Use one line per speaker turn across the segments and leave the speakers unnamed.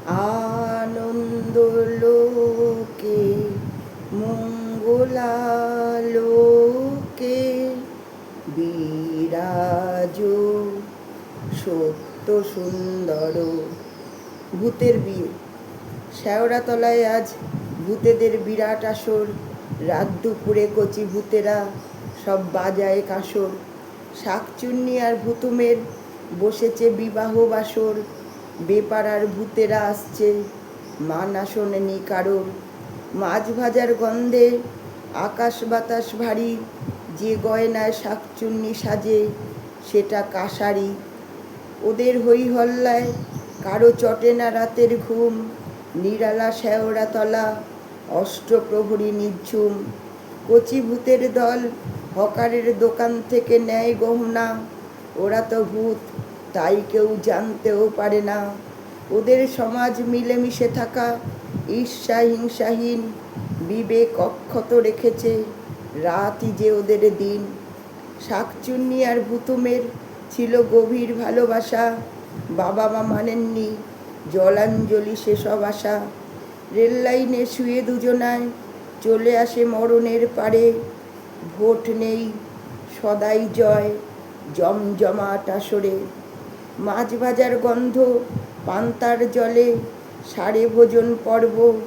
আনন্দলোকে মঙ্গলালোকে বিরাজ সত্য সুন্দর। ভূতের বিয়ে। শেওড়াতলায় আজ ভূতেদের বিরাট আসর। রাত দুপুরে কচি ভূতেরা সব বাজায় কাসর। শাকচুন্নি আর ভুতুমের বসেছে বিবাহ বাসর। বেপাড়ার ভূতেরা আসছে, মা না শোনেনি কারোর। মাছ ভাজার গন্ধে আকাশ বাতাস ভারী। যে গয়নায় শাকচুন্নি সাজে সেটা কাঁসারি। ওদের হই হল্লায় কারো চটে না রাতের ঘুম। নিরালা শেওড়াতলা অষ্টপ্রহরী নিঝুম। কচি ভূতের দল হকারের দোকান থেকে নেয় গহনা। ওরা তো ভূত, তাই কেউ জানতেও পারে না। ওদের সমাজ মিলেমিশে থাকা ঈর্ষা হিংসাহীন। বিবেক অক্ষত রেখেছে, রাতই যে ওদের দিন। শাকচুন্নি আর ভুতুমের ছিল গভীর ভালোবাসা। বাবা মা মানেননি, জলাঞ্জলি সেসব আশা। রেল লাইনে শুয়ে দুজনায় চলে আসে মরণের পারে। ভোট নেই, সদাই জয়, জমজমাট আসরে। মাছ ভাজার গন্ধ পান্তার জলে, সারে ভোজন পর্ব।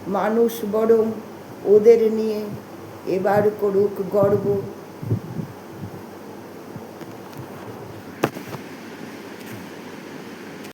মানুষ বরং ওদের নিয়ে এবার করুক গর্ব।